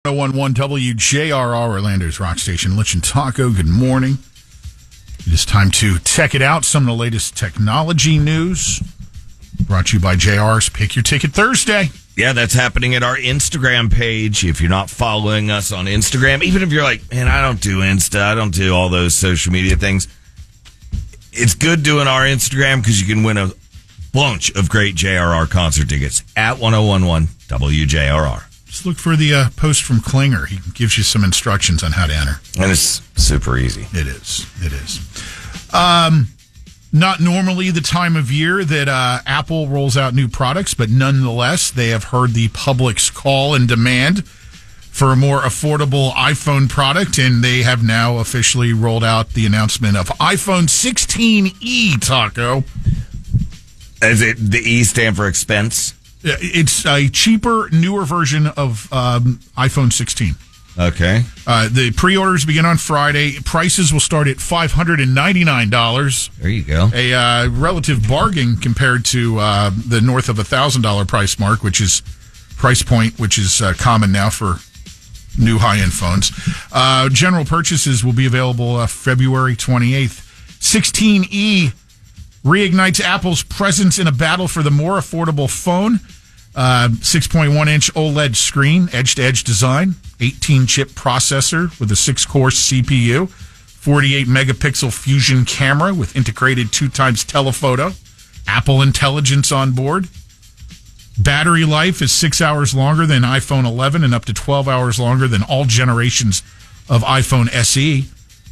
1011 WJRR, Orlando's rock station. Lich and Taco, good morning. It is time to check it out. Some of the latest technology news brought to you by JR's Pick Your Ticket Thursday. Yeah, that's happening at our Instagram page. If you're not following us on Instagram, even if you're like, man, I don't do Insta, I don't do all those social media things, it's good doing our Instagram because you can win a bunch of great JRR concert tickets at 1011 WJRR. Just look for the post from Klinger. He gives you some instructions on how to enter. And it's super easy. It is. Not normally the time of year that Apple rolls out new products, but nonetheless, they have heard the public's call and demand for a more affordable iPhone product, and they have now officially rolled out the announcement of iPhone 16e, Taco. Is it the E stand for expense? It's a cheaper, newer version of iPhone 16. Okay. The pre-orders begin on Friday. Prices will start at $599. There you go. A relative bargain compared to the north of $1,000 price mark, which is common now for new high-end phones. General purchases will be available February 28th. 16e reignites Apple's presence in a battle for the more affordable phone. 6.1-inch OLED screen, edge-to-edge design, 18-chip processor with a 6-core CPU, 48-megapixel Fusion camera with integrated 2x telephoto, Apple Intelligence on board. Battery life is 6 hours longer than iPhone 11 and up to 12 hours longer than all generations of iPhone SE.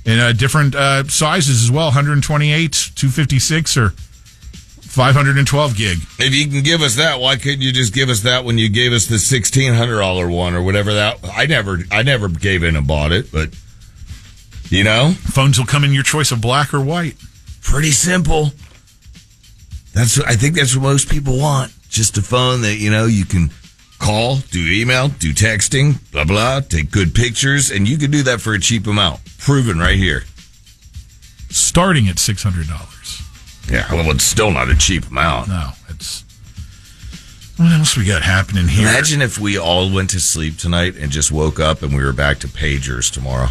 And different sizes as well, 128, 256, or 512 gig. If you can give us that, why couldn't you just give us that when you gave us the $1,600 one or whatever that? I never gave in and bought it, but you know, phones will come in your choice of black or white. Pretty simple. I think that's what most people want. Just a phone that you can call, do email, do texting, blah blah, take good pictures, and you can do that for a cheap amount. Proven right here. Starting at $600. Yeah, well, it's still not a cheap amount. No, it's... What else we got happening here? Imagine if we all went to sleep tonight and just woke up and we were back to pagers tomorrow.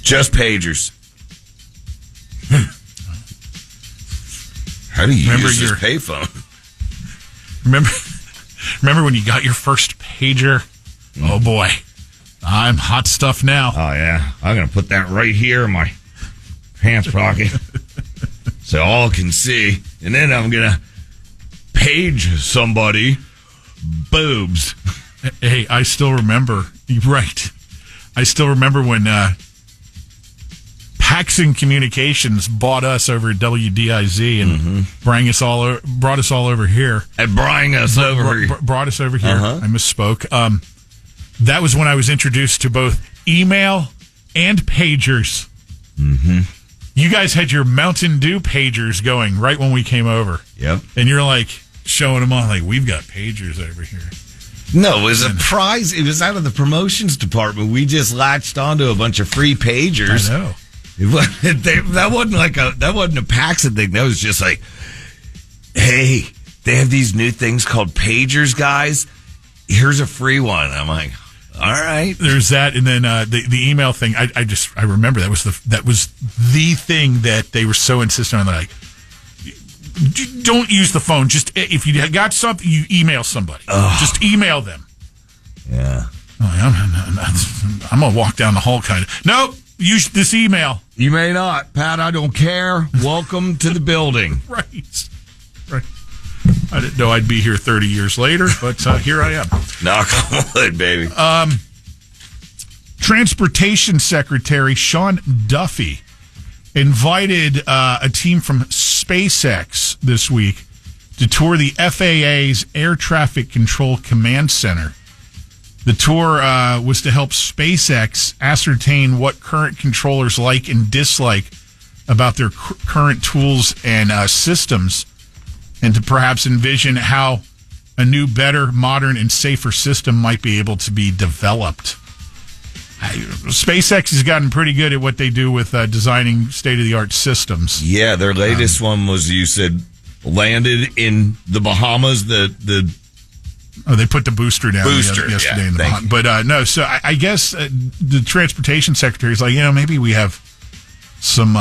Just pagers. How do you use this payphone? Remember when you got your first pager? Oh, boy. I'm hot stuff now. Oh, yeah. I'm going to put that right here in my pants pocket so all can see. And then I'm going to page somebody. Boobs. Hey, I still remember. Right. I still remember when Paxson Communications bought us over at WDIZ and brought us all over here. And brought us over here. I misspoke. That was when I was introduced to both email and pagers. Mm-hmm. You guys had your Mountain Dew pagers going right when we came over. Yep. And you're like showing them on, like, we've got pagers over here. No, it was a prize. It was out of the promotions department. We just latched onto a bunch of free pagers. I know. That wasn't a Paxson thing. That was just like, hey, they have these new things called pagers, guys. Here's a free one. I'm like, all right. There's that, and then the email thing. I remember that was the thing that they were so insistent on. Like, don't use the phone. Just if you got something, you email somebody. Just email them. Yeah. I'm gonna walk down the hall, kind of. Nope. Use this email. You may not, Pat. I don't care. Welcome to the building. Right. I didn't know I'd be here 30 years later, but here I am. Knock on wood, baby. Transportation Secretary Sean Duffy invited a team from SpaceX this week to tour the FAA's Air Traffic Control Command Center. The tour was to help SpaceX ascertain what current controllers like and dislike about their current tools and systems, and to perhaps envision how a new, better, modern, and safer system might be able to be developed. SpaceX has gotten pretty good at what they do with designing state-of-the-art systems. Yeah, their latest one was, you said, landed in the Bahamas, the Oh, they put the booster down yesterday yeah, in the behind. But no, so I guess the transportation secretary is like, maybe we have some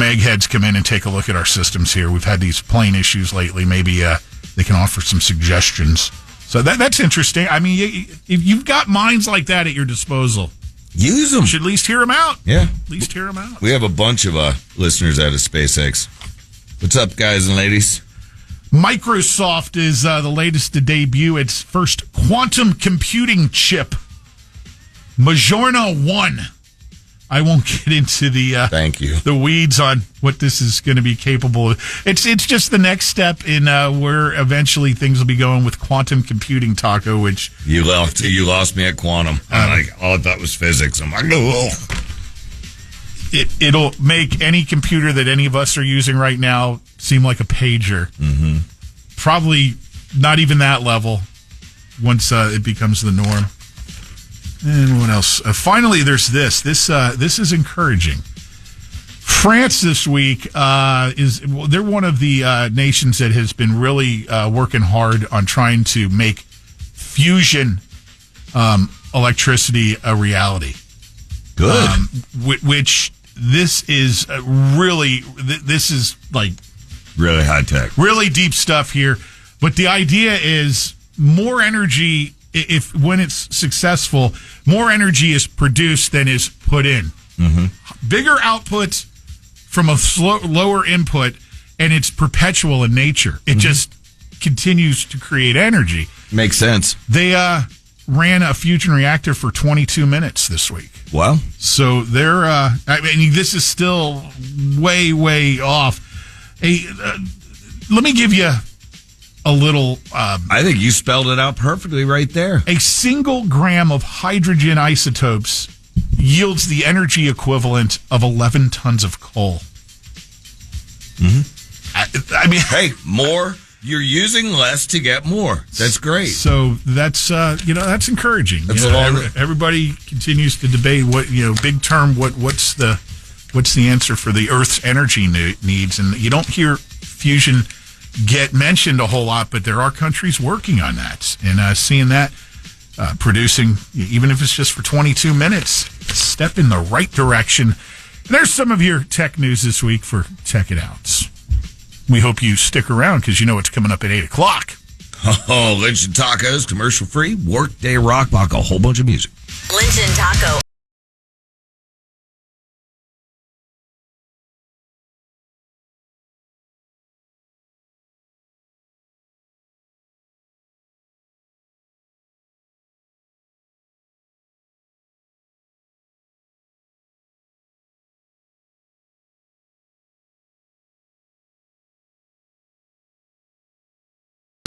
eggheads come in and take a look at our systems here. We've had these plane issues lately. Maybe they can offer some suggestions. So that's interesting. I mean, if you've got minds like that at your disposal, use them. You should at least hear them out. Yeah. At least hear them out. We have a bunch of listeners out of SpaceX. What's up, guys and ladies? Microsoft is the latest to debut its first quantum computing chip, Majorna 1. I won't get into the weeds on what this is going to be capable of. It's just the next step in where eventually things will be going with quantum computing, Taco. Which you lost me at quantum. I'm like, all I thought was physics. I'm like, oh. It'll make any computer that any of us are using right now seem like a pager. Mm-hmm. Probably not even that level once it becomes the norm. And what else? Finally, there's this. This is encouraging. France this week they're one of the nations that has been really working hard on trying to make fusion electricity a reality. Good. Which this is really really high tech, really deep stuff here. But the idea is more energy. When it's successful, more energy is produced than is put in. Mm-hmm. Bigger output from a lower input, and it's perpetual in nature. It just continues to create energy. Makes sense. They ran a fusion reactor for 22 minutes this week. Wow. So they're, I mean, this is still way, way off. Let me give you a little... I think you spelled it out perfectly right there. A single gram of hydrogen isotopes yields the energy equivalent of 11 tons of coal. Mm-hmm. I mean... Hey, more... You're using less to get more. That's great. So that's that's encouraging. That's everybody continues to debate what big term what's the answer for the Earth's energy needs, and you don't hear fusion get mentioned a whole lot, but there are countries working on that, and seeing that producing, even if it's just for 22 minutes, a step in the right direction. And there's some of your tech news this week for Tech It Outs. We hope you stick around because you know it's coming up at 8 o'clock. Oh, Lynch and Tacos, commercial free, Workday Rock Block, a whole bunch of music. Lynch and Taco.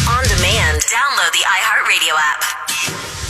On demand, download the iHeartRadio app.